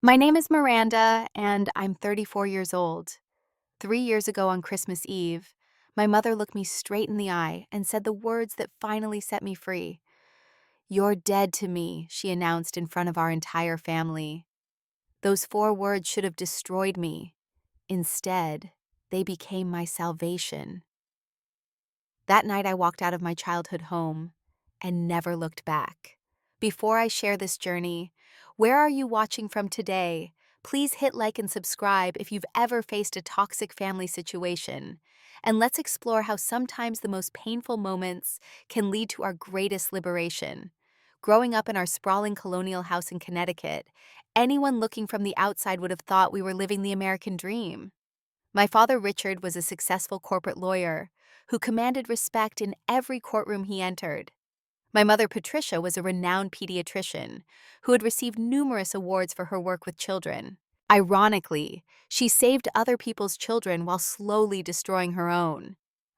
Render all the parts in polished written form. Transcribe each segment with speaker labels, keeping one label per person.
Speaker 1: My name is Miranda, and I'm 34 years old. 3 years ago on Christmas Eve, my mother looked me straight in the eye and said the words that finally set me free. "You're dead to me," she announced in front of our entire family. Those 4 words should have destroyed me. Instead, they became my salvation. That night, I walked out of my childhood home and never looked back. Before I share this journey, where are you watching from today? Please hit like and subscribe if you've ever faced a toxic family situation. And let's explore how sometimes the most painful moments can lead to our greatest liberation. Growing up in our sprawling colonial house in Connecticut, anyone looking from the outside would have thought we were living the American dream. My father, Richard, was a successful corporate lawyer who commanded respect in every courtroom he entered. My mother, Patricia, was a renowned pediatrician who had received numerous awards for her work with children. Ironically, she saved other people's children while slowly destroying her own.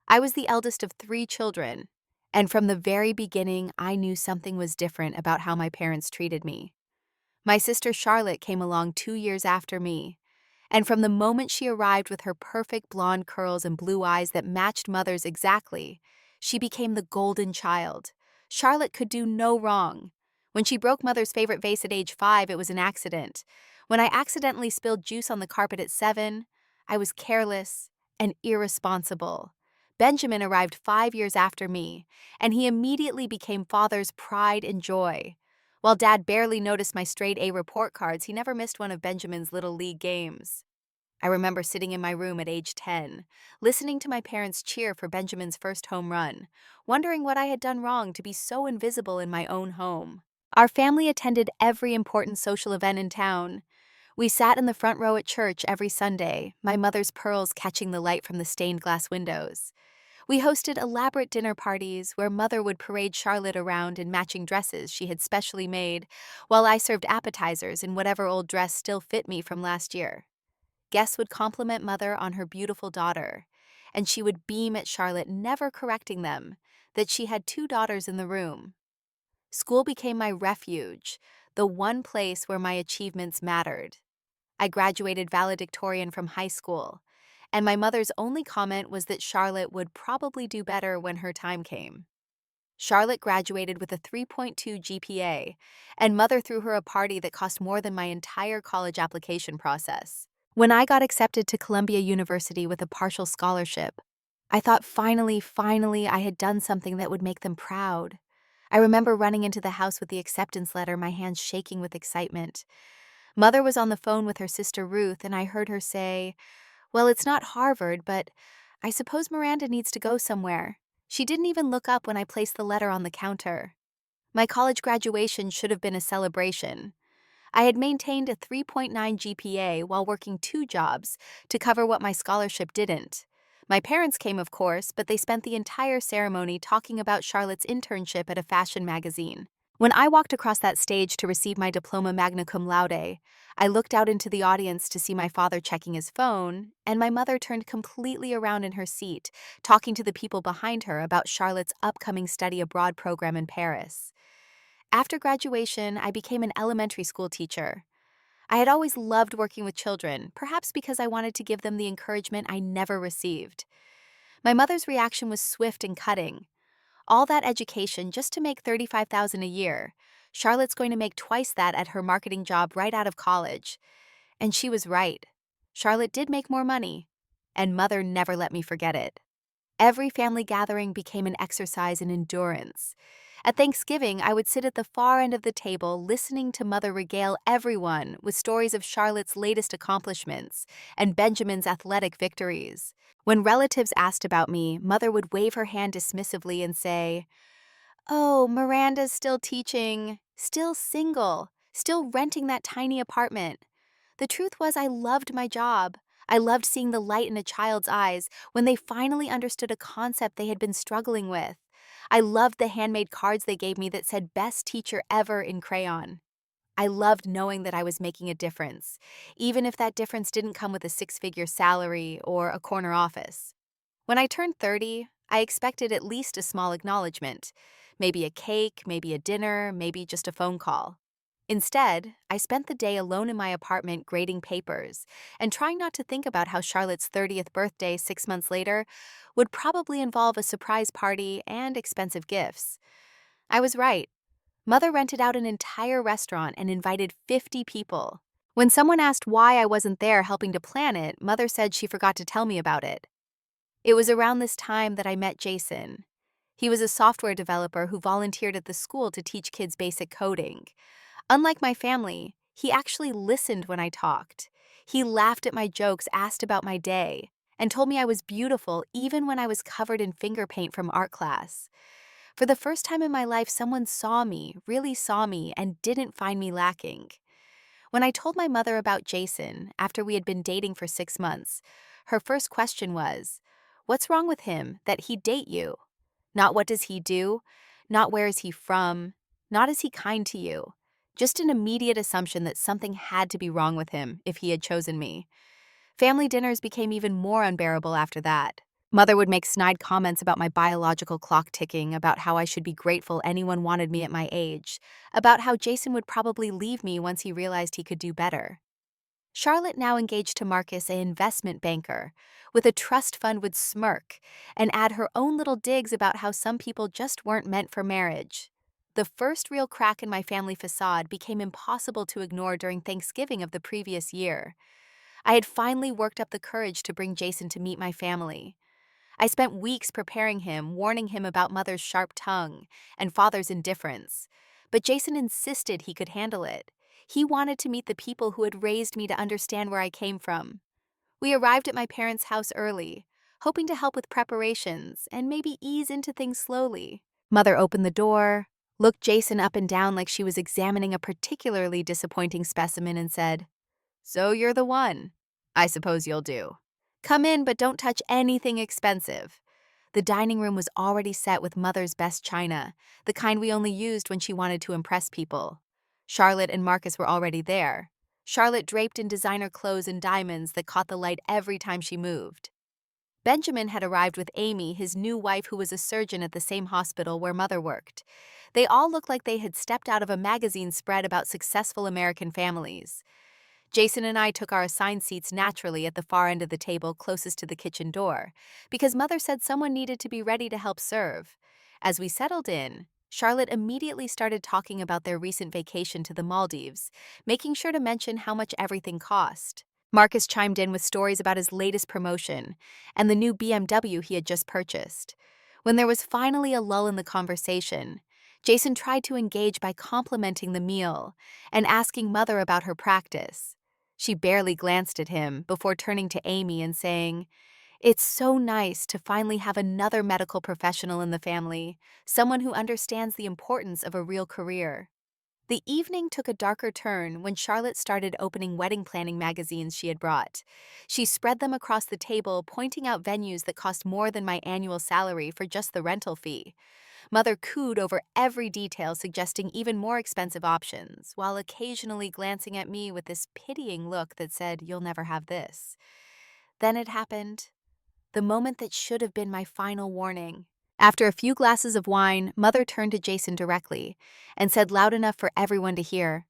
Speaker 1: I was the eldest of 3 children, and from the very beginning, I knew something was different about how my parents treated me. My sister Charlotte came along 2 years after me, and from the moment she arrived with her perfect blonde curls and blue eyes that matched Mother's exactly, she became the golden child. Charlotte could do no wrong. When she broke Mother's favorite vase at age 5, it was an accident. When I accidentally spilled juice on the carpet at 7, I was careless and irresponsible. Benjamin arrived 5 years after me, and he immediately became Father's pride and joy. While Dad barely noticed my straight A report cards, he never missed one of Benjamin's Little League games. I remember sitting in my room at age 10, listening to my parents cheer for Benjamin's first home run, wondering what I had done wrong to be so invisible in my own home. Our family attended every important social event in town. We sat in the front row at church every Sunday, my mother's pearls catching the light from the stained glass windows. We hosted elaborate dinner parties where Mother would parade Charlotte around in matching dresses she had specially made, while I served appetizers in whatever old dress still fit me from last year. Guests would compliment Mother on her beautiful daughter, and she would beam at Charlotte, never correcting them that she had 2 daughters in the room. School became my refuge, the one place where my achievements mattered. I graduated valedictorian from high school, and my mother's only comment was that Charlotte would probably do better when her time came. Charlotte graduated with a 3.2 GPA, and Mother threw her a party that cost more than my entire college application process. When I got accepted to Columbia University with a partial scholarship, I thought finally, I had done something that would make them proud. I remember running into the house with the acceptance letter, my hands shaking with excitement. Mother was on the phone with her sister Ruth, and I heard her say, "Well, it's not Harvard, but I suppose Miranda needs to go somewhere." She didn't even look up when I placed the letter on the counter. My college graduation should have been a celebration. I had maintained a 3.9 GPA while working 2 jobs to cover what my scholarship didn't. My parents came, of course, but they spent the entire ceremony talking about Charlotte's internship at a fashion magazine. When I walked across that stage to receive my diploma magna cum laude, I looked out into the audience to see my father checking his phone, and my mother turned completely around in her seat, talking to the people behind her about Charlotte's upcoming study abroad program in Paris. After graduation, I became an elementary school teacher. I had always loved working with children, perhaps because I wanted to give them the encouragement I never received. My mother's reaction was swift and cutting. All that education just to make $35,000 a year. Charlotte's going to make twice that at her marketing job right out of college. And she was right. Charlotte did make more money, and Mother never let me forget it. Every family gathering became an exercise in endurance. At Thanksgiving, I would sit at the far end of the table listening to Mother regale everyone with stories of Charlotte's latest accomplishments and Benjamin's athletic victories. When relatives asked about me, Mother would wave her hand dismissively and say, "Oh, Miranda's still teaching, still single, still renting that tiny apartment." The truth was, I loved my job. I loved seeing the light in a child's eyes when they finally understood a concept they had been struggling with. I loved the handmade cards they gave me that said "Best Teacher Ever" in crayon. I loved knowing that I was making a difference, even if that difference didn't come with a 6-figure salary or a corner office. When I turned 30, I expected at least a small acknowledgement. Maybe a cake, maybe a dinner, maybe just a phone call. Instead, I spent the day alone in my apartment grading papers and trying not to think about how Charlotte's 30th birthday 6 months later would probably involve a surprise party and expensive gifts. I was right. Mother rented out an entire restaurant and invited 50 people. When someone asked why I wasn't there helping to plan it, Mother said she forgot to tell me about it. It was around this time that I met Jason. He was a software developer who volunteered at the school to teach kids basic coding. Unlike my family, he actually listened when I talked. He laughed at my jokes, asked about my day, and told me I was beautiful even when I was covered in finger paint from art class. For the first time in my life, someone saw me, really saw me, and didn't find me lacking. When I told my mother about Jason after we had been dating for 6 months, her first question was, "What's wrong with him that he'd date you?" Not what does he do, not where is he from, not is he kind to you. Just an immediate assumption that something had to be wrong with him if he had chosen me. Family dinners became even more unbearable after that. Mother would make snide comments about my biological clock ticking, about how I should be grateful anyone wanted me at my age, about how Jason would probably leave me once he realized he could do better. Charlotte, now engaged to Marcus, an investment banker, with a trust fund, would smirk and add her own little digs about how some people just weren't meant for marriage. The first real crack in my family facade became impossible to ignore during Thanksgiving of the previous year. I had finally worked up the courage to bring Jason to meet my family. I spent weeks preparing him, warning him about Mother's sharp tongue and Father's indifference. But Jason insisted he could handle it. He wanted to meet the people who had raised me, to understand where I came from. We arrived at my parents' house early, hoping to help with preparations and maybe ease into things slowly. Mother opened the door, looked Jason up and down like she was examining a particularly disappointing specimen, and said, "So you're the one. I suppose you'll do. Come in, but don't touch anything expensive." The dining room was already set with Mother's best china, the kind we only used when she wanted to impress people. Charlotte and Marcus were already there, Charlotte draped in designer clothes and diamonds that caught the light every time she moved. Benjamin had arrived with Amy, his new wife, who was a surgeon at the same hospital where Mother worked. They all looked like they had stepped out of a magazine spread about successful American families. Jason and I took our assigned seats naturally at the far end of the table closest to the kitchen door, because Mother said someone needed to be ready to help serve. As we settled in, Charlotte immediately started talking about their recent vacation to the Maldives, making sure to mention how much everything cost. Marcus chimed in with stories about his latest promotion and the new BMW he had just purchased. When there was finally a lull in the conversation, Jason tried to engage by complimenting the meal and asking Mother about her practice. She barely glanced at him before turning to Amy and saying, "It's so nice to finally have another medical professional in the family, someone who understands the importance of a real career." The evening took a darker turn when Charlotte started opening wedding planning magazines she had brought. She spread them across the table, pointing out venues that cost more than my annual salary for just the rental fee. Mother cooed over every detail, suggesting even more expensive options, while occasionally glancing at me with this pitying look that said, "You'll never have this." Then it happened. The moment that should have been my final warning. After a few glasses of wine, Mother turned to Jason directly and said loud enough for everyone to hear,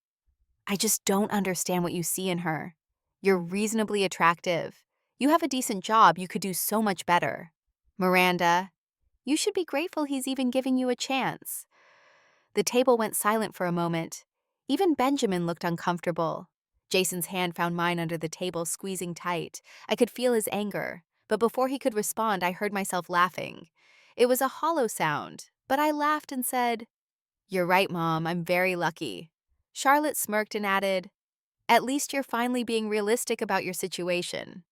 Speaker 1: "I just don't understand what you see in her. You're reasonably attractive. You have a decent job. You could do so much better. Miranda, you should be grateful he's even giving you a chance." The table went silent for a moment. Even Benjamin looked uncomfortable. Jason's hand found mine under the table, squeezing tight. I could feel his anger, but before he could respond, I heard myself laughing. It was a hollow sound, but I laughed and said, "You're right, Mom, I'm very lucky." Charlotte smirked and added, "At least you're finally being realistic about your situation."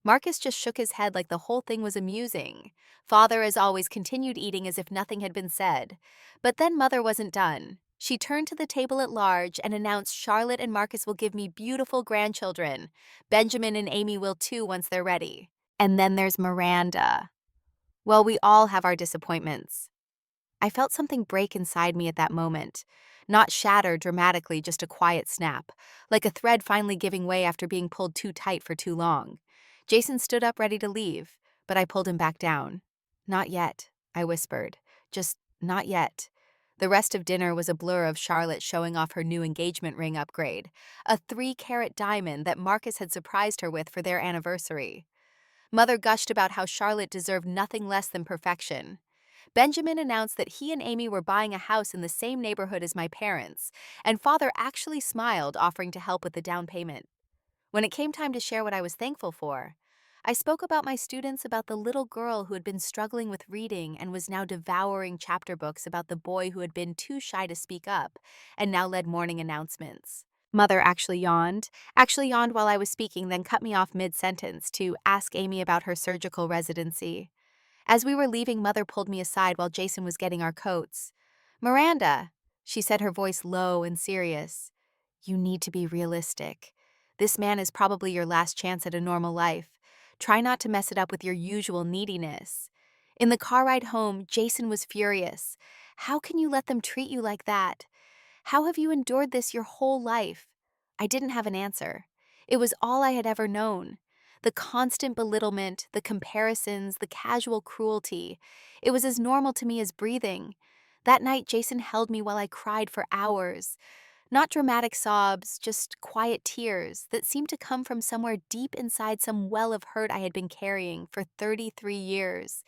Speaker 1: Marcus just shook his head like the whole thing was amusing. Father, as always, continued eating as if nothing had been said. But then Mother wasn't done. She turned to the table at large and announced, "Charlotte and Marcus will give me beautiful grandchildren. Benjamin and Amy will too once they're ready. And then there's Miranda." Well, we all have our disappointments. I felt something break inside me at that moment. Not shatter dramatically, just a quiet snap, like a thread finally giving way after being pulled too tight for too long. Jason stood up ready to leave, but I pulled him back down. "Not yet," I whispered. "Just not yet. The rest of dinner was a blur of Charlotte showing off her new engagement ring upgrade, a 3-carat diamond that Marcus had surprised her with for their anniversary. Mother gushed about how Charlotte deserved nothing less than perfection. Benjamin announced that he and Amy were buying a house in the same neighborhood as my parents, and Father actually smiled, offering to help with the down payment. When it came time to share what I was thankful for, I spoke about my students, about the little girl who had been struggling with reading and was now devouring chapter books, about the boy who had been too shy to speak up and now led morning announcements. Mother actually yawned while I was speaking, then cut me off mid-sentence to ask Amy about her surgical residency. As we were leaving, Mother pulled me aside while Jason was getting our coats. "Miranda," she said, her voice low and serious, "you need to be realistic. This man is probably your last chance at a normal life. Try not to mess it up with your usual neediness." In the car ride home, Jason was furious. "How can you let them treat you like that? How have you endured this your whole life?" I didn't have an answer. It was all I had ever known. The constant belittlement, the comparisons, the casual cruelty. It was as normal to me as breathing. That night, Jason held me while I cried for hours. Not dramatic sobs, just quiet tears that seemed to come from somewhere deep inside some well of hurt I had been carrying for 33 years.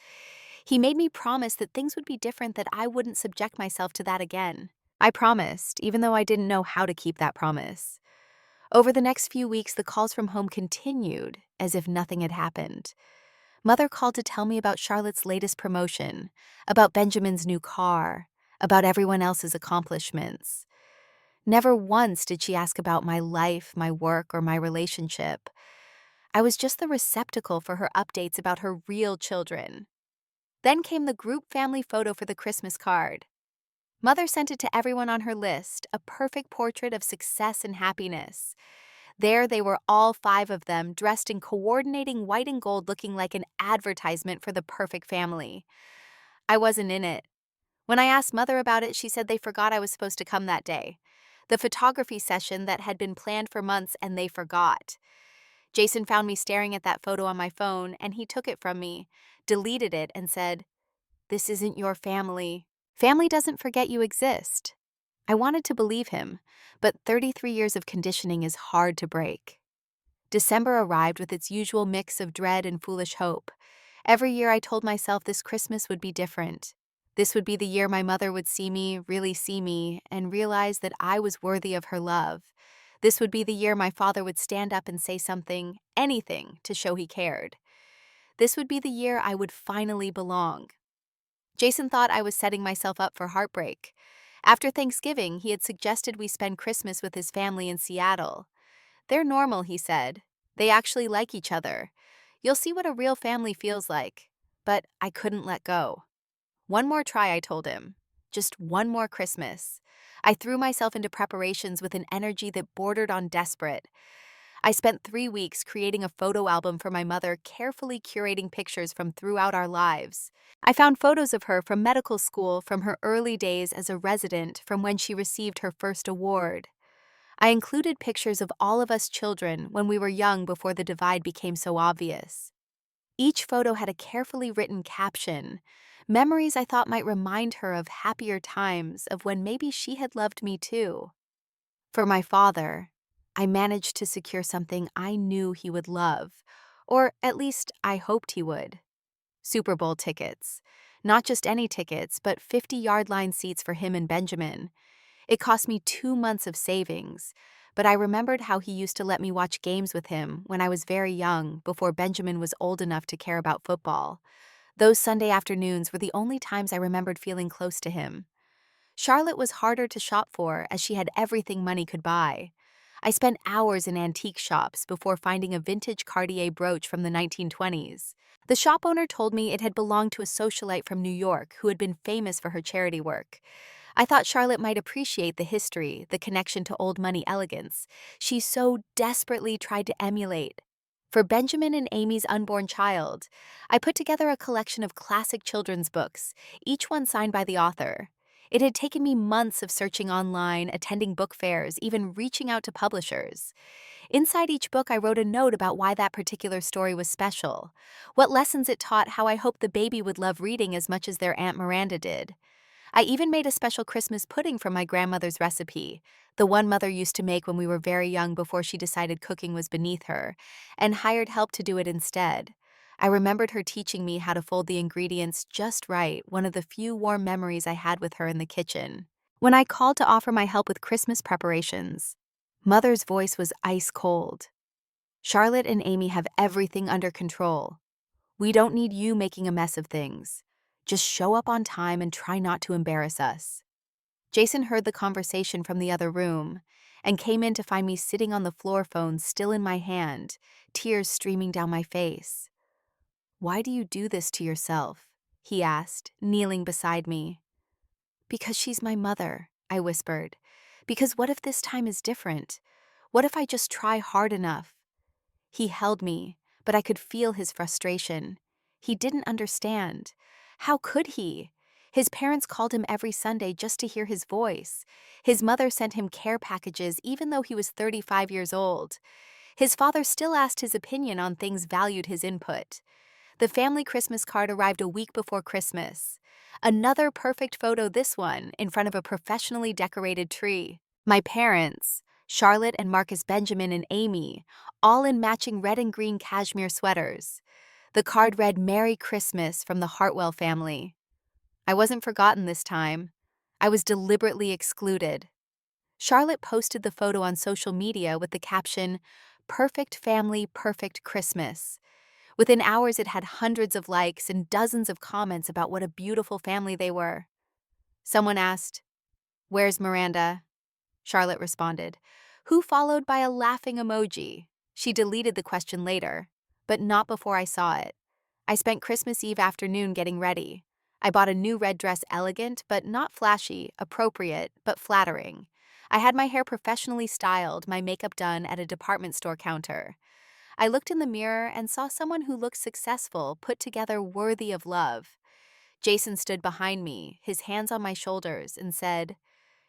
Speaker 1: He made me promise that things would be different, that I wouldn't subject myself to that again. I promised, even though I didn't know how to keep that promise. Over the next few weeks, the calls from home continued, as if nothing had happened. Mother called to tell me about Charlotte's latest promotion, about Benjamin's new car, about everyone else's accomplishments. Never once did she ask about my life, my work, or my relationship. I was just the receptacle for her updates about her real children. Then came the group family photo for the Christmas card. Mother sent it to everyone on her list, a perfect portrait of success and happiness. There they were, all 5 of them, dressed in coordinating white and gold, looking like an advertisement for the perfect family. I wasn't in it. When I asked Mother about it, she said they forgot I was supposed to come that day. The photography session that had been planned for months, and they forgot. Jason found me staring at that photo on my phone, and he took it from me, deleted it, and said, "This isn't your family. Family doesn't forget you exist." I wanted to believe him, but 33 years of conditioning is hard to break. December arrived with its usual mix of dread and foolish hope. Every year I told myself this Christmas would be different. This would be the year my mother would see me, really see me, and realize that I was worthy of her love. This would be the year my father would stand up and say something, anything, to show he cared. This would be the year I would finally belong. Jason thought I was setting myself up for heartbreak. After Thanksgiving, he had suggested we spend Christmas with his family in Seattle. "They're normal," he said. "They actually like each other. You'll see what a real family feels like." But I couldn't let go. "One more try," I told him. "Just one more Christmas." I threw myself into preparations with an energy that bordered on desperate. I spent 3 weeks creating a photo album for my mother, carefully curating pictures from throughout our lives. I found photos of her from medical school, from her early days as a resident, from when she received her first award. I included pictures of all of us children when we were young, before the divide became so obvious. Each photo had a carefully written caption, memories I thought might remind her of happier times, of when maybe she had loved me too. For my father, I managed to secure something I knew he would love, or at least I hoped he would. Super Bowl tickets. Not just any tickets, but 50-yard line seats for him and Benjamin. It cost me 2 months of savings, but I remembered how he used to let me watch games with him when I was very young, before Benjamin was old enough to care about football. Those Sunday afternoons were the only times I remembered feeling close to him. Charlotte was harder to shop for, as she had everything money could buy. I spent hours in antique shops before finding a vintage Cartier brooch from the 1920s. The shop owner told me it had belonged to a socialite from New York who had been famous for her charity work. I thought Charlotte might appreciate the history, the connection to old money elegance she so desperately tried to emulate. For Benjamin and Amy's unborn child, I put together a collection of classic children's books, each one signed by the author. It had taken me months of searching online, attending book fairs, even reaching out to publishers. Inside each book, I wrote a note about why that particular story was special, what lessons it taught, how I hoped the baby would love reading as much as their Aunt Miranda did. I even made a special Christmas pudding from my grandmother's recipe, the one Mother used to make when we were very young before she decided cooking was beneath her, and hired help to do it instead. I remembered her teaching me how to fold the ingredients just right, one of the few warm memories I had with her in the kitchen. When I called to offer my help with Christmas preparations, Mother's voice was ice cold. "Charlotte and Amy have everything under control. We don't need you making a mess of things. Just show up on time and try not to embarrass us." Jason heard the conversation from the other room and came in to find me sitting on the floor phone still in my hand, tears streaming down my face. "Why do you do this to yourself?" he asked, kneeling beside me. "Because she's my mother," I whispered. "Because what if this time is different? What if I just try hard enough?" He held me, but I could feel his frustration. He didn't understand. How could he? His parents called him every Sunday just to hear his voice. His mother sent him care packages even though he was 35 years old. His father still asked his opinion on things valued his input. The family Christmas card arrived a week before Christmas. Another perfect photo, this one, in front of a professionally decorated tree. My parents, Charlotte and Marcus Benjamin and Amy, all in matching red and green cashmere sweaters. The card read, "Merry Christmas" from the Hartwell family. I wasn't forgotten this time. I was deliberately excluded. Charlotte posted the photo on social media with the caption, "Perfect family, perfect Christmas." Within hours, it had hundreds of likes and dozens of comments about what a beautiful family they were. Someone asked, "Where's Miranda?" Charlotte responded, who followed by a laughing emoji. She deleted the question later, but not before I saw it. I spent Christmas Eve afternoon getting ready. I bought a new red dress, elegant but not flashy, appropriate but flattering. I had my hair professionally styled, my makeup done at a department store counter. I looked in the mirror and saw someone who looked successful, put together, worthy of love. Jason stood behind me, his hands on my shoulders, and said,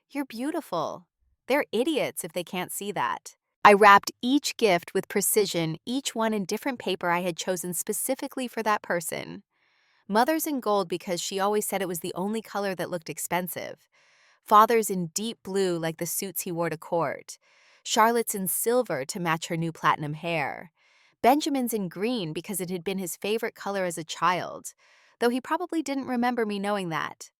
Speaker 1: "You're beautiful. They're idiots if they can't see that." I wrapped each gift with precision, each one in different paper I had chosen specifically for that person. Mother's in gold because she always said it was the only color that looked expensive. Father's in deep blue like the suits he wore to court. Charlotte's in silver to match her new platinum hair. Benjamin's in green because it had been his favorite color as a child, though he probably didn't remember me knowing that.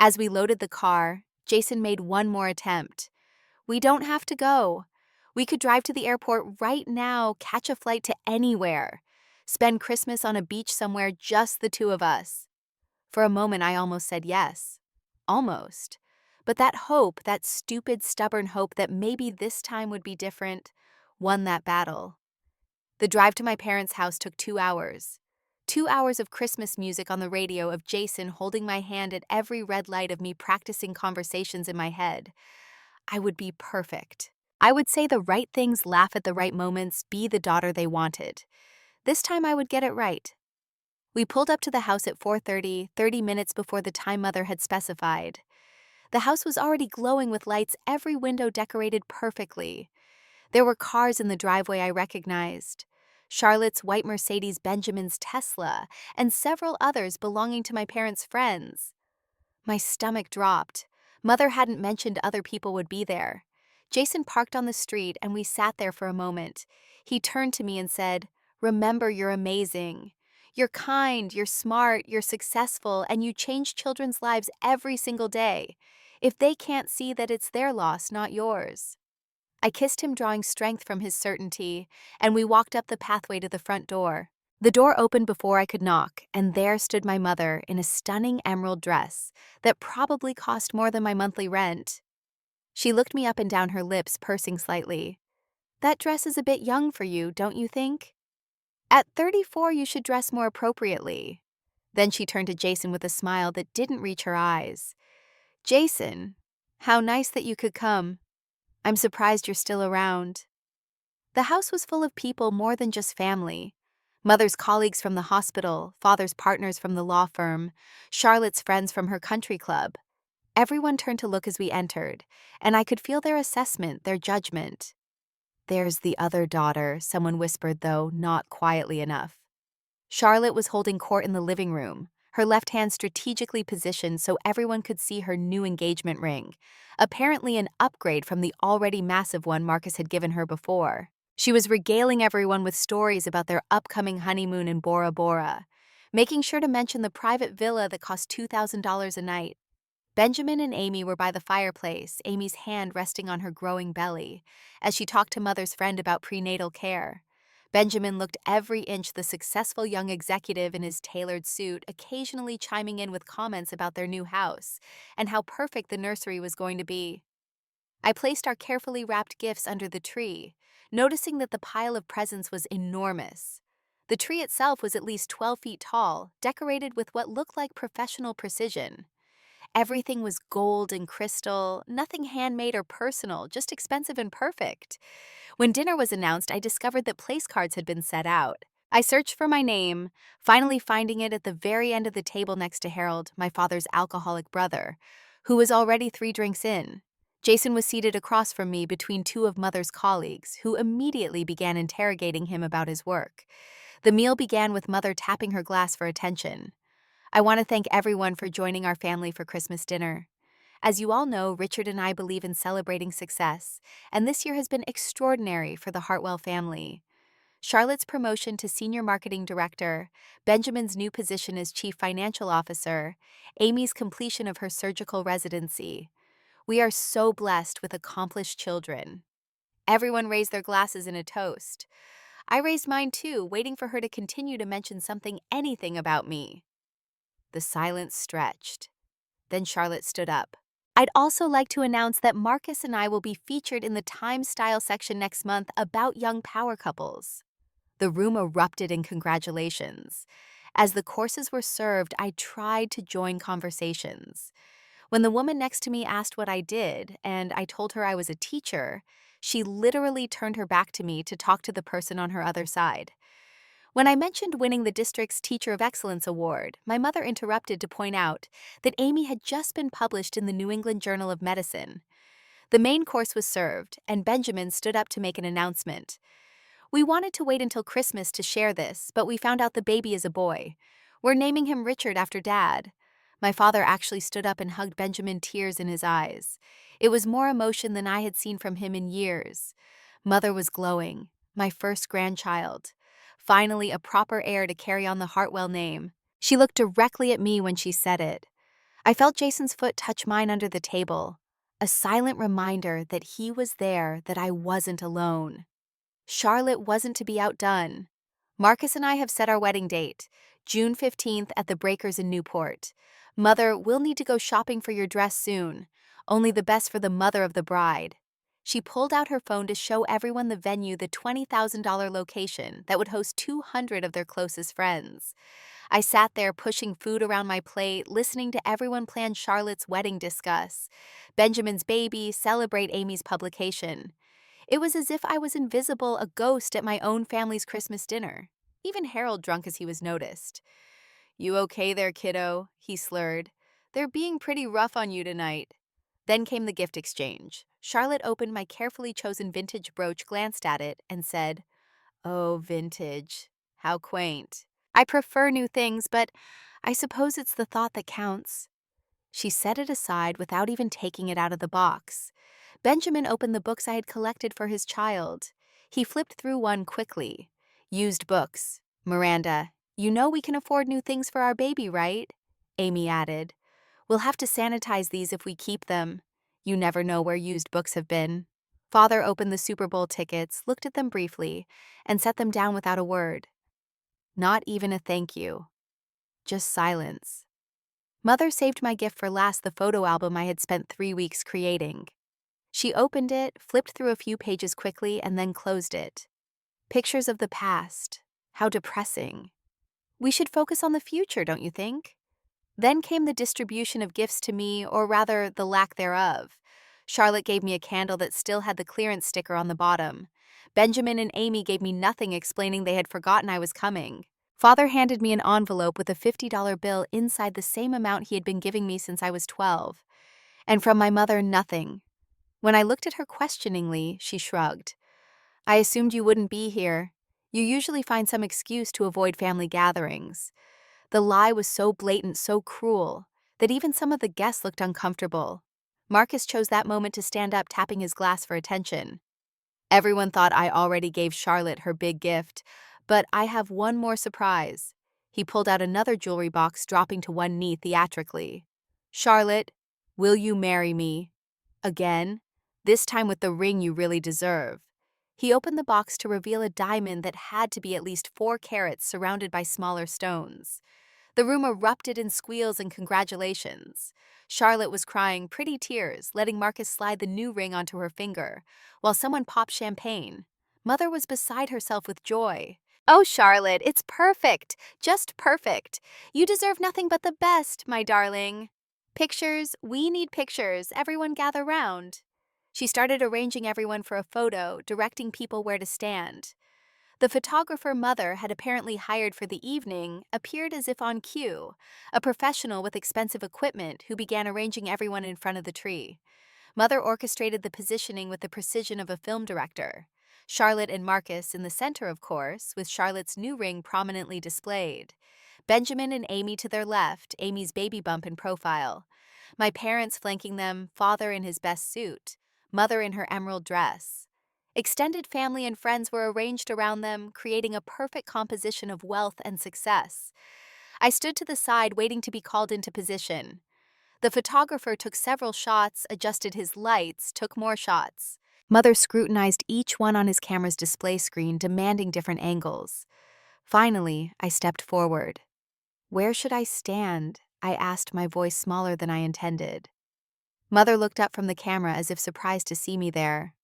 Speaker 1: As we loaded the car, Jason made one more attempt. "We don't have to go. We could drive to the airport right now, catch a flight to anywhere. Spend Christmas on a beach somewhere, just the two of us." For a moment, I almost said yes. Almost. But that hope, that stupid, stubborn hope that maybe this time would be different, won that battle. The drive to my parents' house took 2 hours. 2 hours of Christmas music on the radio, of Jason holding my hand at every red light, of me practicing conversations in my head. I would be perfect. I would say the right things, laugh at the right moments, be the daughter they wanted. This time I would get it right. We pulled up to the house at 4:30, 30 minutes before the time Mother had specified. The house was already glowing with lights, every window decorated perfectly. There were cars in the driveway I recognized. Charlotte's white Mercedes, Benjamin's Tesla, and several others belonging to my parents' friends. My stomach dropped. Mother hadn't mentioned other people would be there. Jason parked on the street and we sat there for a moment. He turned to me and said, "Remember, you're amazing. You're kind, you're smart, you're successful, and you change children's lives every single day. If they can't see that, it's their loss, not yours." I kissed him, drawing strength from his certainty, and we walked up the pathway to the front door. The door opened before I could knock, and there stood my mother in a stunning emerald dress that probably cost more than my monthly rent. She looked me up and down, her lips pursing slightly. "That dress is a bit young for you, don't you think? At 34, you should dress more appropriately." Then she turned to Jason with a smile that didn't reach her eyes. "Jason, how nice that you could come. I'm surprised you're still around." The house was full of people, more than just family. Mother's colleagues from the hospital, Father's partners from the law firm, Charlotte's friends from her country club. Everyone turned to look as we entered, and I could feel their assessment, their judgment. "There's the other daughter," someone whispered, though not quietly enough. Charlotte was holding court in the living room, her left hand strategically positioned so everyone could see her new engagement ring, apparently an upgrade from the already massive one Marcus had given her before. She was regaling everyone with stories about their upcoming honeymoon in Bora Bora, making sure to mention the private villa that cost $2,000 a night. Benjamin and Amy were by the fireplace, Amy's hand resting on her growing belly, as she talked to Mother's friend about prenatal care. Benjamin looked every inch the successful young executive in his tailored suit, occasionally chiming in with comments about their new house and how perfect the nursery was going to be. I placed our carefully wrapped gifts under the tree, noticing that the pile of presents was enormous. The tree itself was at least 12 feet tall, decorated with what looked like professional precision. Everything was gold and crystal, nothing handmade or personal, just expensive and perfect. When dinner was announced, I discovered that place cards had been set out. I searched for my name, finally finding it at the very end of the table next to Harold, my father's alcoholic brother, who was already 3 drinks in. Jason was seated across from me between two of Mother's colleagues, who immediately began interrogating him about his work. The meal began with Mother tapping her glass for attention. I want to thank everyone for joining our family for Christmas dinner. As you all know, Richard and I believe in celebrating success, and this year has been extraordinary for the Hartwell family. Charlotte's promotion to Senior Marketing Director, Benjamin's new position as Chief Financial Officer, Amy's completion of her surgical residency. We are so blessed with accomplished children. Everyone raised their glasses in a toast. I raised mine too, waiting for her to continue to mention anything about me. The silence stretched. Then Charlotte stood up. I'd also like to announce that Marcus and I will be featured in the Time Style section next month about young power couples. The room erupted in congratulations. As the courses were served, I tried to join conversations. When the woman next to me asked what I did, and I told her I was a teacher, she literally turned her back to me to talk to the person on her other side. When I mentioned winning the district's Teacher of Excellence Award, my mother interrupted to point out that Amy had just been published in the New England Journal of Medicine. The main course was served, and Benjamin stood up to make an announcement. We wanted to wait until Christmas to share this, but we found out the baby is a boy. We're naming him Richard after Dad. My father actually stood up and hugged Benjamin, tears in his eyes. It was more emotion than I had seen from him in years. Mother was glowing. My first grandchild. Finally, a proper heir to carry on the Hartwell name. She looked directly at me when she said it. I felt Jason's foot touch mine under the table, a silent reminder that he was there, that I wasn't alone. Charlotte wasn't to be outdone. Marcus and I have set our wedding date, June 15th at the Breakers in Newport. Mother, we'll need to go shopping for your dress soon. Only the best for the mother of the bride. She pulled out her phone to show everyone the venue, the $20,000 location that would host 200 of their closest friends. I sat there pushing food around my plate, listening to everyone plan Charlotte's wedding discuss, Benjamin's baby, celebrate Amy's publication. It was as if I was invisible, a ghost at my own family's Christmas dinner. Even Harold drunk as he was noticed. "You okay there, kiddo?" he slurred. "They're being pretty rough on you tonight." Then came the gift exchange. Charlotte opened my carefully chosen vintage brooch, glanced at it, and said, "Oh, vintage. How quaint. I prefer new things, but I suppose it's the thought that counts." She set it aside without even taking it out of the box. Benjamin opened the books I had collected for his child. He flipped through one quickly. Used books. "Miranda, you know we can afford new things for our baby, right?" Amy added. "We'll have to sanitize these if we keep them. You never know where used books have been." Father opened the Super Bowl tickets, looked at them briefly, and set them down without a word. Not even a thank you. Just silence. Mother saved my gift for last, the photo album I had spent 3 weeks creating. She opened it, flipped through a few pages quickly, and then closed it. Pictures of the past. How depressing. We should focus on the future, don't you think? Then came the distribution of gifts to me, or rather, the lack thereof. Charlotte gave me a candle that still had the clearance sticker on the bottom. Benjamin and Amy gave me nothing, explaining they had forgotten I was coming. Father handed me an envelope with a $50 bill inside, the same amount he had been giving me since I was 12. And from my mother, nothing. When I looked at her questioningly, she shrugged. "I assumed you wouldn't be here. You usually find some excuse to avoid family gatherings." The lie was so blatant, so cruel, that even some of the guests looked uncomfortable. Marcus chose that moment to stand up, tapping his glass for attention. Everyone thought I already gave Charlotte her big gift, but I have one more surprise. He pulled out another jewelry box, dropping to one knee theatrically. Charlotte, will you marry me? Again, this time with the ring you really deserve. He opened the box to reveal a diamond that had to be at least 4 carats, surrounded by smaller stones. The room erupted in squeals and congratulations. Charlotte was crying pretty tears, letting Marcus slide the new ring onto her finger, while someone popped champagne. Mother was beside herself with joy. Oh, Charlotte, it's perfect, just perfect. You deserve nothing but the best, my darling. Pictures, we need pictures, everyone gather round. She started arranging everyone for a photo, directing people where to stand. The photographer Mother had apparently hired for the evening appeared as if on cue, a professional with expensive equipment who began arranging everyone in front of the tree. Mother orchestrated the positioning with the precision of a film director. Charlotte and Marcus in the center, of course, with Charlotte's new ring prominently displayed. Benjamin and Amy to their left, Amy's baby bump in profile. My parents flanking them, father in his best suit, mother in her emerald dress. Extended family and friends were arranged around them, creating a perfect composition of wealth and success. I stood to the side, waiting to be called into position. The photographer took several shots, adjusted his lights, took more shots. Mother scrutinized each one on his camera's display screen, demanding different angles. Finally, I stepped forward. Where should I stand? I asked, my voice smaller than I intended. Mother looked up from the camera as if surprised to see me there.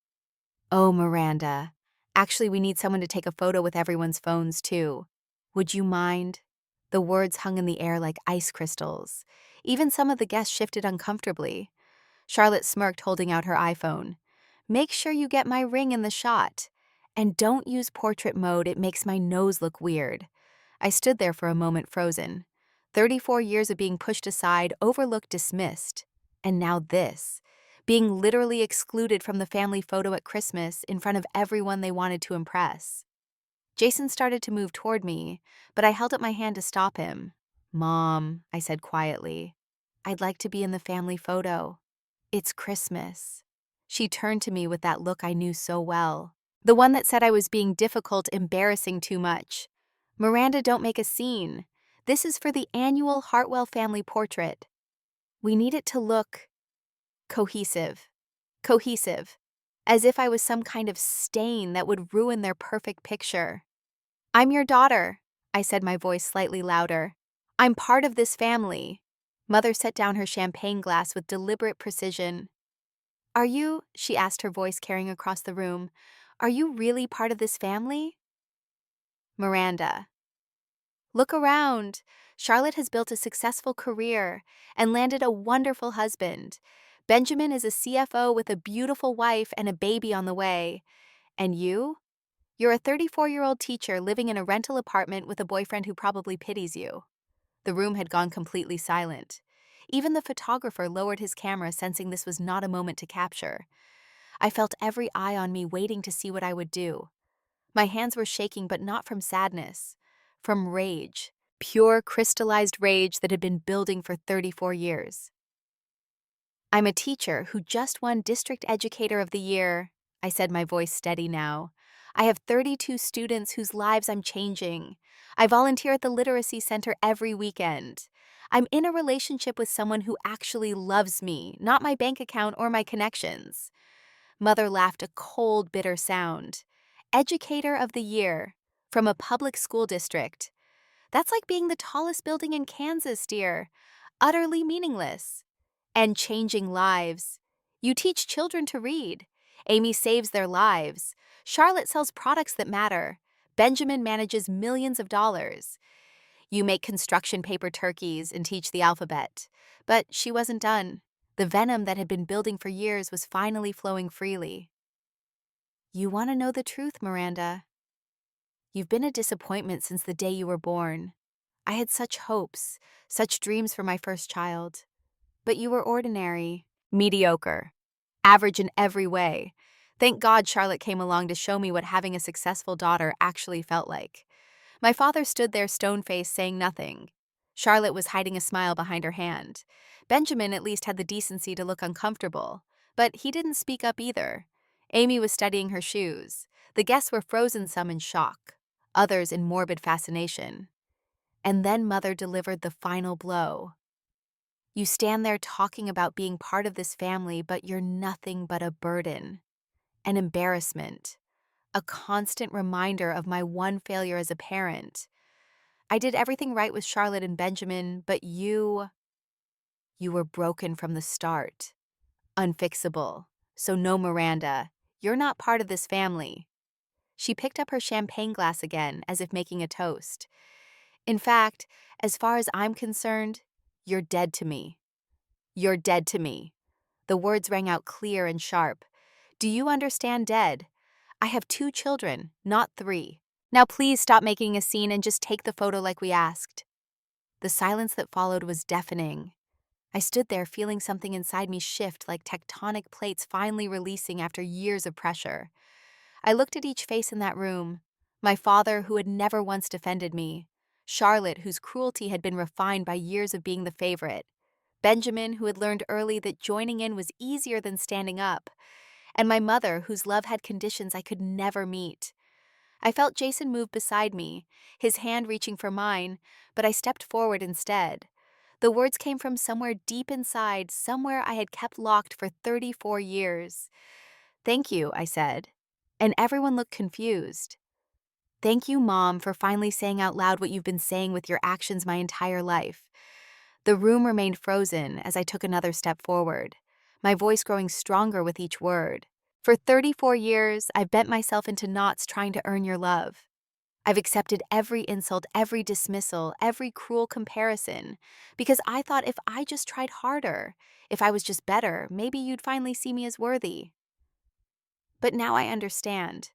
Speaker 1: Oh, Miranda. Actually, we need someone to take a photo with everyone's phones, too. Would you mind? The words hung in the air like ice crystals. Even some of the guests shifted uncomfortably. Charlotte smirked, holding out her iPhone. Make sure you get my ring in the shot. And don't use portrait mode, it makes my nose look weird. I stood there for a moment, frozen. 34 years of being pushed aside, overlooked, dismissed. And now this. Being literally excluded from the family photo at Christmas in front of everyone they wanted to impress. Jason started to move toward me, but I held up my hand to stop him. Mom, I said quietly, I'd like to be in the family photo. It's Christmas. She turned to me with that look I knew so well. The one that said I was being difficult, embarrassing too much. Miranda, don't make a scene. This is for the annual Hartwell family portrait. We need it to look cohesive, as if I was some kind of stain that would ruin their perfect picture. I'm your daughter, I said, my voice slightly louder. I'm part of this family. Mother set down her champagne glass with deliberate precision. Are you, she asked, her voice carrying across the room, are you really part of this family? Miranda. Look around. Charlotte has built a successful career and landed a wonderful husband. Benjamin is a CFO with a beautiful wife and a baby on the way. And you? You're a 34-year-old teacher living in a rental apartment with a boyfriend who probably pities you. The room had gone completely silent. Even the photographer lowered his camera, sensing this was not a moment to capture. I felt every eye on me, waiting to see what I would do. My hands were shaking, but not from sadness, from rage, pure crystallized rage that had been building for 34 years. I'm a teacher who just won District Educator of the Year, I said, my voice steady now. I have 32 students whose lives I'm changing. I volunteer at the Literacy Center every weekend. I'm in a relationship with someone who actually loves me, not my bank account or my connections. Mother laughed, a cold, bitter sound. Educator of the Year, from a public school district. That's like being the tallest building in Kansas, dear. Utterly meaningless. And changing lives. You teach children to read. Amy saves their lives. Charlotte sells products that matter. Benjamin manages millions of dollars. You make construction paper turkeys and teach the alphabet. But she wasn't done. The venom that had been building for years was finally flowing freely. You want to know the truth, Miranda? You've been a disappointment since the day you were born. I had such hopes, such dreams for my first child. But you were ordinary, mediocre, average in every way. Thank God Charlotte came along to show me what having a successful daughter actually felt like. My father stood there, stone-faced, saying nothing. Charlotte was hiding a smile behind her hand. Benjamin at least had the decency to look uncomfortable, but he didn't speak up either. Amy was studying her shoes. The guests were frozen, some in shock, others in morbid fascination. And then Mother delivered the final blow. You stand there talking about being part of this family, but you're nothing but a burden, an embarrassment, a constant reminder of my one failure as a parent. I did everything right with Charlotte and Benjamin, but you were broken from the start. Unfixable. So no, Miranda, you're not part of this family. She picked up her champagne glass again, as if making a toast. In fact, as far as I'm concerned, you're dead to me. You're dead to me. The words rang out clear and sharp. Do you understand dead? I have 2 children, not 3. Now please stop making a scene and just take the photo like we asked. The silence that followed was deafening. I stood there feeling something inside me shift like tectonic plates finally releasing after years of pressure. I looked at each face in that room. My father, who had never once defended me. Charlotte, whose cruelty had been refined by years of being the favorite. Benjamin, who had learned early that joining in was easier than standing up. And my mother, whose love had conditions I could never meet. I felt Jason move beside me, his hand reaching for mine, but I stepped forward instead. The words came from somewhere deep inside, somewhere I had kept locked for 34 years. Thank you, I said. And everyone looked confused. Thank you, Mom, for finally saying out loud what you've been saying with your actions my entire life. The room remained frozen as I took another step forward, my voice growing stronger with each word. For 34 years, I've bent myself into knots trying to earn your love. I've accepted every insult, every dismissal, every cruel comparison, because I thought if I just tried harder, if I was just better, maybe you'd finally see me as worthy. But now I understand.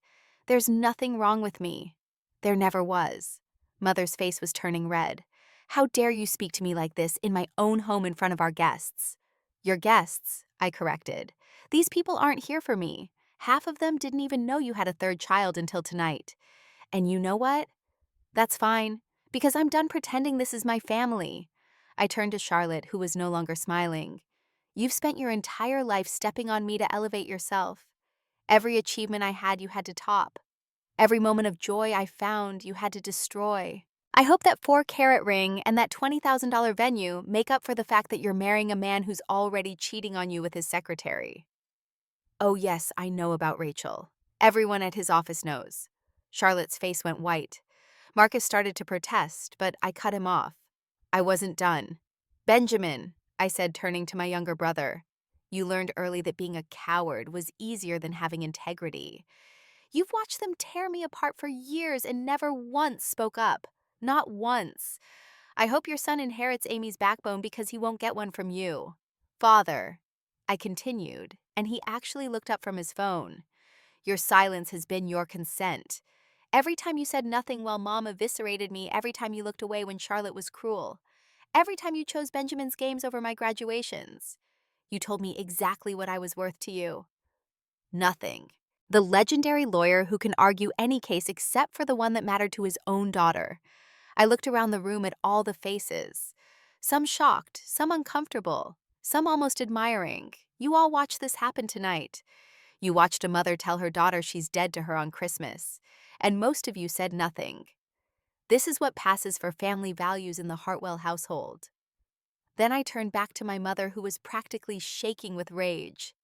Speaker 1: There's nothing wrong with me. There never was. Mother's face was turning red. How dare you speak to me like this in my own home in front of our guests? Your guests, I corrected. These people aren't here for me. Half of them didn't even know you had a 3rd child until tonight. And you know what? That's fine, because I'm done pretending this is my family. I turned to Charlotte, who was no longer smiling. You've spent your entire life stepping on me to elevate yourself. Every achievement I had to top. Every moment of joy I found, you had to destroy. I hope that 4-carat ring and that $20,000 venue make up for the fact that you're marrying a man who's already cheating on you with his secretary. Oh yes, I know about Rachel. Everyone at his office knows. Charlotte's face went white. Marcus started to protest, but I cut him off. I wasn't done. Benjamin, I said, turning to my younger brother. You learned early that being a coward was easier than having integrity. You've watched them tear me apart for years and never once spoke up. Not once. I hope your son inherits Amy's backbone because he won't get one from you. Father, I continued, and he actually looked up from his phone. Your silence has been your consent. Every time you said nothing while Mom eviscerated me, every time you looked away when Charlotte was cruel, every time you chose Benjamin's games over my graduations, you told me exactly what I was worth to you. Nothing. The legendary lawyer who can argue any case except for the one that mattered to his own daughter. I looked around the room at all the faces. Some shocked, some uncomfortable, some almost admiring. You all watched this happen tonight. You watched a mother tell her daughter she's dead to her on Christmas, and most of you said nothing. This is what passes for family values in the Hartwell household. Then I turned back to my mother, who was practically shaking with rage.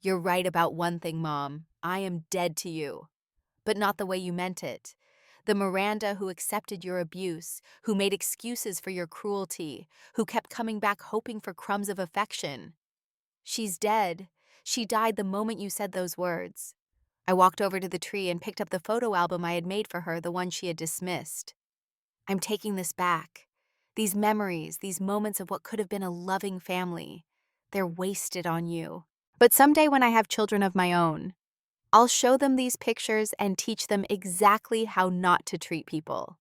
Speaker 1: You're right about one thing, Mom. I am dead to you. But not the way you meant it. The Miranda who accepted your abuse, who made excuses for your cruelty, who kept coming back hoping for crumbs of affection. She's dead. She died the moment you said those words. I walked over to the tree and picked up the photo album I had made for her, the one she had dismissed. I'm taking this back. These memories, these moments of what could have been a loving family, they're wasted on you. But someday when I have children of my own, I'll show them these pictures and teach them exactly how not to treat people.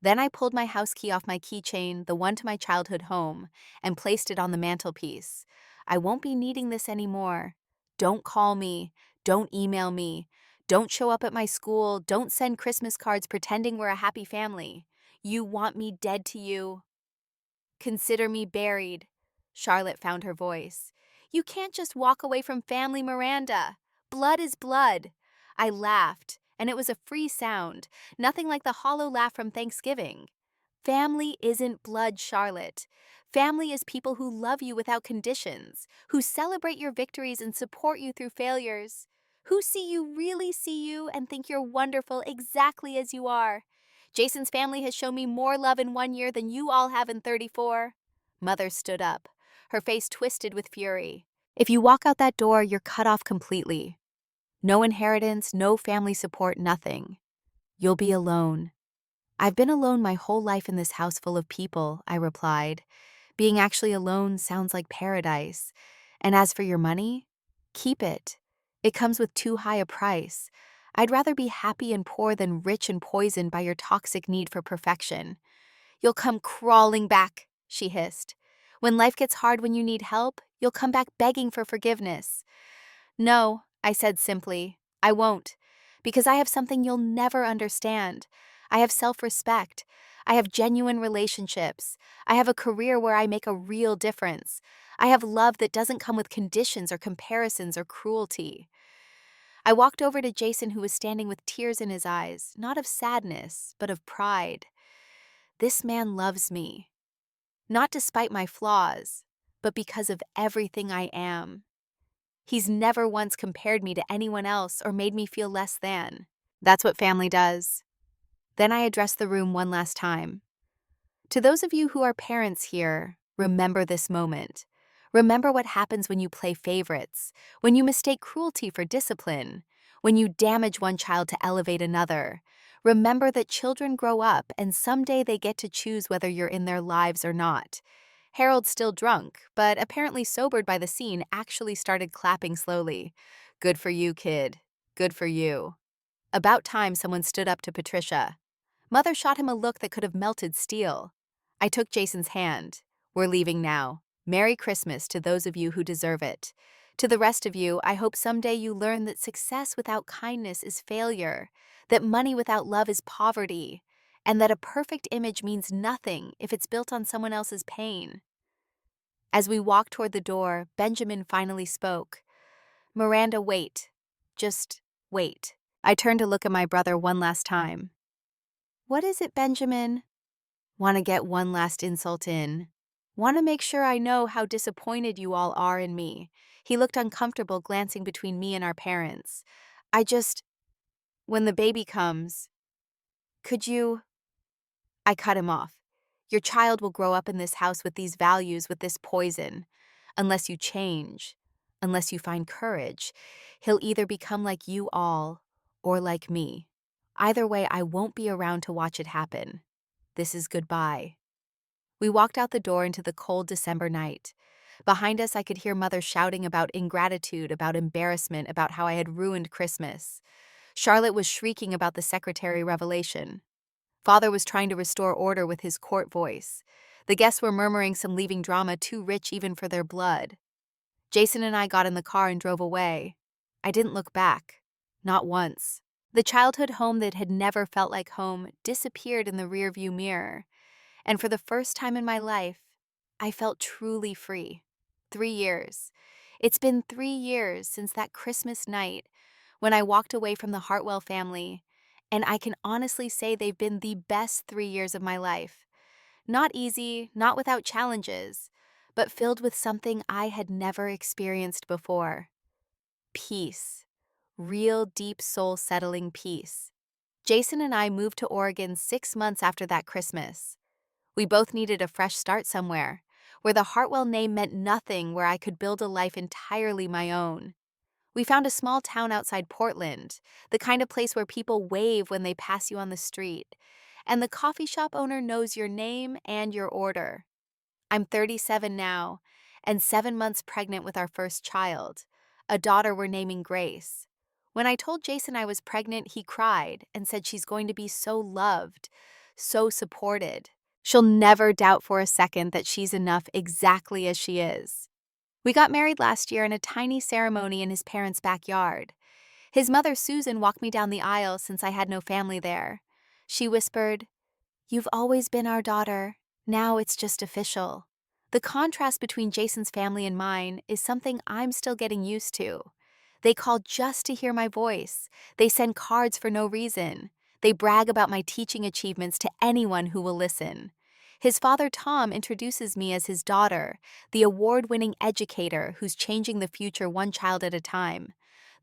Speaker 1: Then I pulled my house key off my keychain, the one to my childhood home, and placed it on the mantelpiece. I won't be needing this anymore. Don't call me. Don't email me. Don't show up at my school. Don't send Christmas cards pretending we're a happy family. You want me dead to you? Consider me buried. Charlotte found her voice. You can't just walk away from family, Miranda. Blood is blood. I laughed, and it was a free sound, nothing like the hollow laugh from Thanksgiving. Family isn't blood, Charlotte. Family is people who love you without conditions, who celebrate your victories and support you through failures, who see you really see you and think you're wonderful exactly as you are. Jason's family has shown me more love in 1 year than you all have in 34. Mother stood up, her face twisted with fury. If you walk out that door, you're cut off completely. No inheritance, no family support, nothing. You'll be alone. I've been alone my whole life in this house full of people, I replied. Being actually alone sounds like paradise. And as for your money, keep it. It comes with too high a price. I'd rather be happy and poor than rich and poisoned by your toxic need for perfection. You'll come crawling back, she hissed. When life gets hard when you need help, you'll come back begging for forgiveness. No, I said simply, I won't, because I have something you'll never understand. I have self-respect. I have genuine relationships. I have a career where I make a real difference. I have love that doesn't come with conditions or comparisons or cruelty. I walked over to Jason, who was standing with tears in his eyes, not of sadness, but of pride. This man loves me, not despite my flaws, but because of everything I am. He's never once compared me to anyone else or made me feel less than. That's what family does. Then I addressed the room one last time. To those of you who are parents here, remember this moment. Remember what happens when you play favorites, when you mistake cruelty for discipline, when you damage one child to elevate another. Remember that children grow up and someday they get to choose whether you're in their lives or not. Harold, still drunk, but apparently sobered by the scene, actually started clapping slowly. Good for you, kid. Good for you. About time someone stood up to Patricia. Mother shot him a look that could have melted steel. I took Jason's hand. We're leaving now. Merry Christmas to those of you who deserve it. To the rest of you, I hope someday you learn that success without kindness is failure, that money without love is poverty, and that a perfect image means nothing if it's built on someone else's pain. As we walked toward the door, Benjamin finally spoke. Miranda, wait. Just wait. I turned to look at my brother one last time. What is it, Benjamin? Want to get one last insult in. Want to make sure I know how disappointed you all are in me. He looked uncomfortable, glancing between me and our parents. When the baby comes, could you... I cut him off. Your child will grow up in this house with these values, with this poison. Unless you change, unless you find courage, he'll either become like you all or like me. Either way, I won't be around to watch it happen. This is goodbye. We walked out the door into the cold December night. Behind us, I could hear Mother shouting about ingratitude, about embarrassment, about how I had ruined Christmas. Charlotte was shrieking about the secretary revelation. Father was trying to restore order with his court voice. The guests were murmuring some leaving drama too rich even for their blood. Jason and I got in the car and drove away. I didn't look back. Not once. The childhood home that had never felt like home disappeared in the rearview mirror. And for the first time in my life, I felt truly free. 3 years. It's been 3 years since that Christmas night when I walked away from the Hartwell family, and I can honestly say they've been the best 3 years of my life. Not easy, not without challenges, but filled with something I had never experienced before. Peace. Real deep soul-settling peace. Jason and I moved to Oregon 6 months after that Christmas. We both needed a fresh start somewhere, where the Hartwell name meant nothing, where I could build a life entirely my own. We found a small town outside Portland, the kind of place where people wave when they pass you on the street, and the coffee shop owner knows your name and your order. I'm 37 now, and 7 months pregnant with our first child, a daughter we're naming Grace. When I told Jason I was pregnant, he cried and said she's going to be so loved, so supported. She'll never doubt for a second that she's enough exactly as she is. We got married last year in a tiny ceremony in his parents' backyard. His mother, Susan, walked me down the aisle since I had no family there. She whispered, "You've always been our daughter, Now it's just official. The contrast between Jason's family and mine is something I'm still getting used to. They call just to hear my voice. They send cards for no reason. They brag about my teaching achievements to anyone who will listen. His father, Tom, introduces me as his daughter, the award-winning educator who's changing the future one child at a time.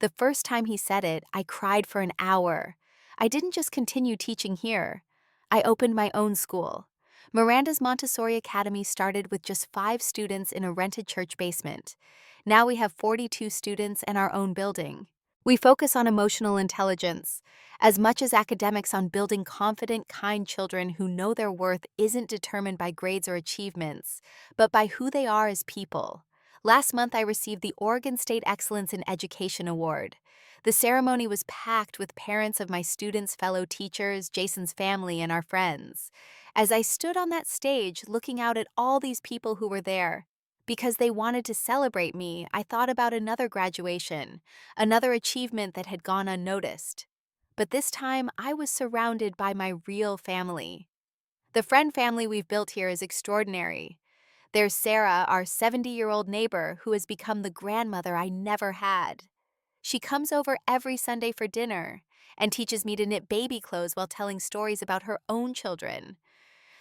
Speaker 1: The first time he said it, I cried for an hour. I didn't just continue teaching here. I opened my own school. Miranda's Montessori Academy started with just 5 students in a rented church basement. Now we have 42 students and our own building. We focus on emotional intelligence, as much as academics on building confident, kind children who know their worth isn't determined by grades or achievements, but by who they are as people. Last month, I received the Oregon State Excellence in Education Award. The ceremony was packed with parents of my students, fellow teachers, Jason's family, and our friends. As I stood on that stage looking out at all these people who were there, because they wanted to celebrate me, I thought about another graduation, another achievement that had gone unnoticed. But this time, I was surrounded by my real family. The friend family we've built here is extraordinary. There's Sarah, our 70-year-old neighbor, who has become the grandmother I never had. She comes over every Sunday for dinner and teaches me to knit baby clothes while telling stories about her own children.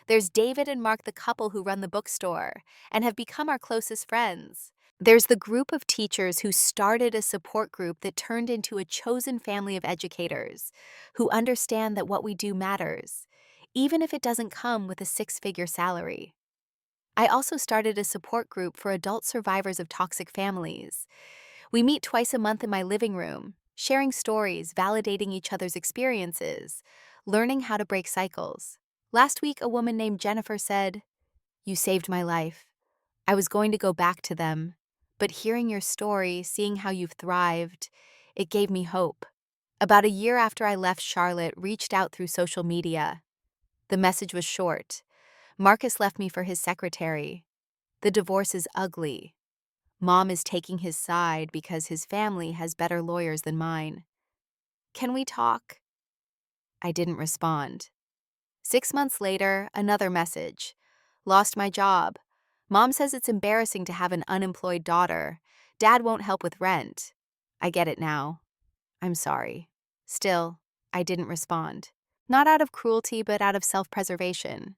Speaker 1: There's David and Mark, the couple who run the bookstore and have become our closest friends. There's the group of teachers who started a support group that turned into a chosen family of educators who understand that what we do matters, even if it doesn't come with a 6-figure salary. I also started a support group for adult survivors of toxic families. We meet twice a month in my living room, sharing stories, validating each other's experiences, learning how to break cycles. Last week, a woman named Jennifer said, "You saved my life. I was going to go back to them, but hearing your story, seeing how you've thrived, it gave me hope." About a year after I left, Charlotte reached out through social media. The message was short. "Marcus left me for his secretary. The divorce is ugly. Mom is taking his side because his family has better lawyers than mine. Can we talk?" I didn't respond. 6 months later, another message. "Lost my job. Mom says it's embarrassing to have an unemployed daughter. Dad won't help with rent. I get it now. I'm sorry." Still, I didn't respond. Not out of cruelty, but out of self-preservation.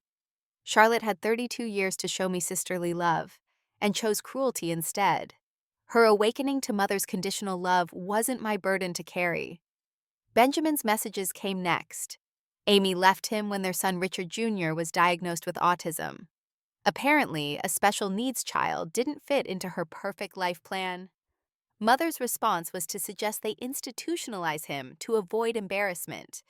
Speaker 1: Charlotte had 32 years to show me sisterly love, and chose cruelty instead. Her awakening to mother's conditional love wasn't my burden to carry. Benjamin's messages came next. Amy left him when their son Richard Jr. was diagnosed with autism. Apparently, a special needs child didn't fit into her perfect life plan. Mother's response was to suggest they institutionalize him to avoid embarrassment.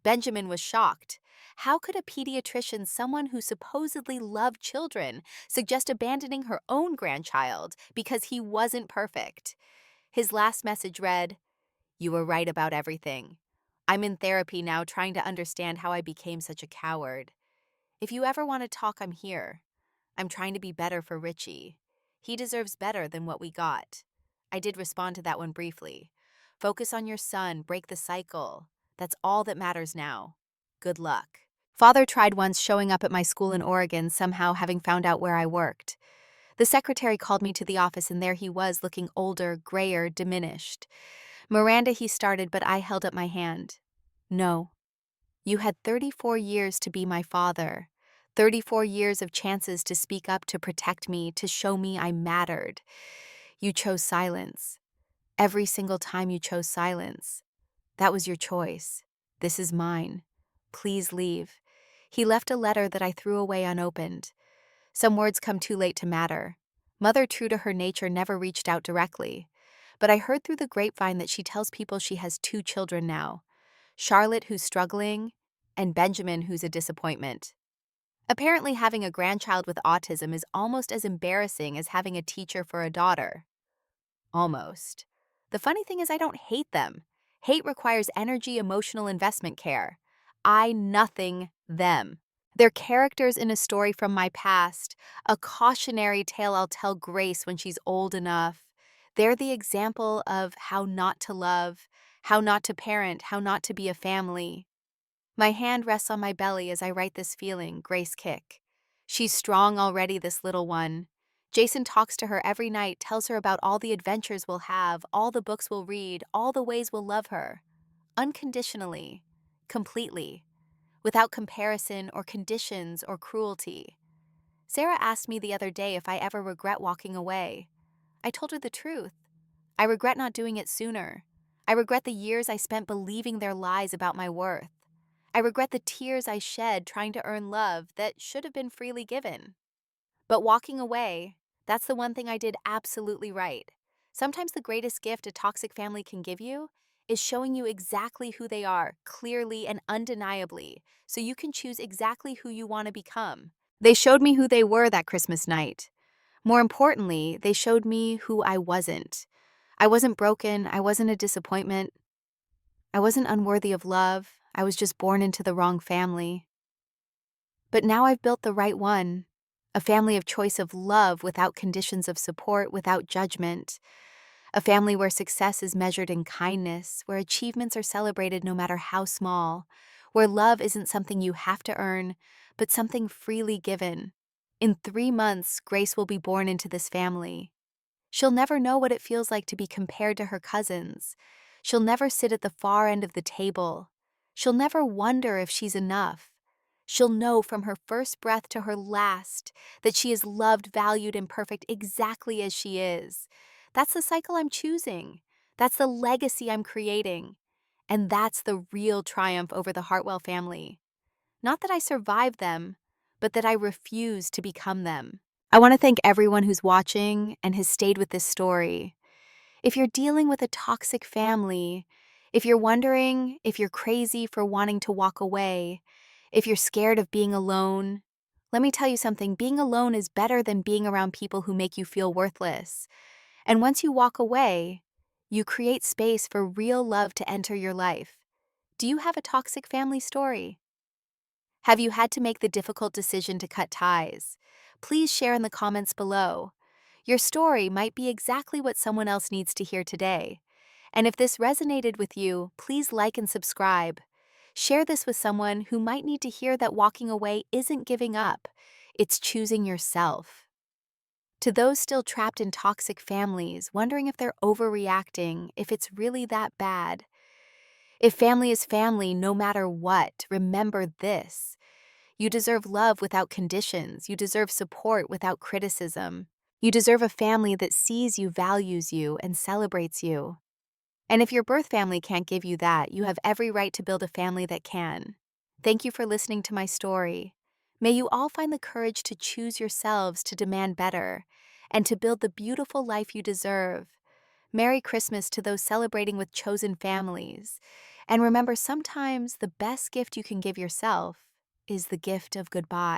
Speaker 1: Benjamin was shocked. How could a pediatrician, someone who supposedly loved children, suggest abandoning her own grandchild because he wasn't perfect? His last message read, "You were right about everything. I'm in therapy now trying to understand how I became such a coward. If you ever want to talk, I'm here. I'm trying to be better for Richie. He deserves better than what we got." I did respond to that one briefly. "Focus on your son, break the cycle. That's all that matters now. Good luck." Father tried once showing up at my school in Oregon, somehow having found out where I worked. The secretary called me to the office, and there he was, looking older, grayer, diminished. "Miranda," he started, but I held up my hand. "No. You had 34 years to be my father. 34 years of chances to speak up, to protect me, to show me I mattered. You chose silence. Every single time you chose silence. That was your choice. This is mine. Please leave." He left a letter that I threw away unopened. Some words come too late to matter. Mother, true to her nature, never reached out directly. But I heard through the grapevine that she tells people she has 2 children now. Charlotte, who's struggling, and Benjamin, who's a disappointment. Apparently, having a grandchild with autism is almost as embarrassing as having a teacher for a daughter. Almost. The funny thing is, I don't hate them. Hate requires energy, emotional investment, care. I nothing them. They're characters in a story from my past, a cautionary tale I'll tell Grace when she's old enough. They're the example of how not to love, how not to parent, how not to be a family. My hand rests on my belly as I write this feeling, Grace Kick. She's strong already, this little one. Jason talks to her every night, tells her about all the adventures we'll have, all the books we'll read, all the ways we'll love her. Unconditionally, completely, without comparison or conditions or cruelty. Sarah asked me the other day if I ever regret walking away. I told her the truth. I regret not doing it sooner. I regret the years I spent believing their lies about my worth. I regret the tears I shed trying to earn love that should have been freely given. But walking away, that's the one thing I did absolutely right. Sometimes the greatest gift a toxic family can give you is showing you exactly who they are, clearly and undeniably, so you can choose exactly who you want to become. They showed me who they were that Christmas night. More importantly, they showed me who I wasn't. I wasn't broken, I wasn't a disappointment, I wasn't unworthy of love, I was just born into the wrong family. But now I've built the right one. A family of choice of love without conditions of support, without judgment. A family where success is measured in kindness, where achievements are celebrated no matter how small, where love isn't something you have to earn, but something freely given. In 3 months, Grace will be born into this family. She'll never know what it feels like to be compared to her cousins. She'll never sit at the far end of the table. She'll never wonder if she's enough. She'll know from her first breath to her last that she is loved, valued, and perfect exactly as she is. That's the cycle I'm choosing. That's the legacy I'm creating. And that's the real triumph over the Hartwell family. Not that I survived them, but that I refuse to become them. I want to thank everyone who's watching and has stayed with this story. If you're dealing with a toxic family, if you're wondering if you're crazy for wanting to walk away, if you're scared of being alone, let me tell you something. Being alone is better than being around people who make you feel worthless. And once you walk away, you create space for real love to enter your life. Do you have a toxic family story? Have you had to make the difficult decision to cut ties? Please share in the comments below. Your story might be exactly what someone else needs to hear today. And if this resonated with you, please like and subscribe. Share this with someone who might need to hear that walking away isn't giving up, it's choosing yourself. To those still trapped in toxic families, wondering if they're overreacting, if it's really that bad. If family is family no matter what, remember this. You deserve love without conditions. You deserve support without criticism. You deserve a family that sees you, values you, and celebrates you. And if your birth family can't give you that, you have every right to build a family that can. Thank you for listening to my story. May you all find the courage to choose yourselves, to demand better, and to build the beautiful life you deserve. Merry Christmas to those celebrating with chosen families. And remember, sometimes the best gift you can give yourself is the gift of goodbye.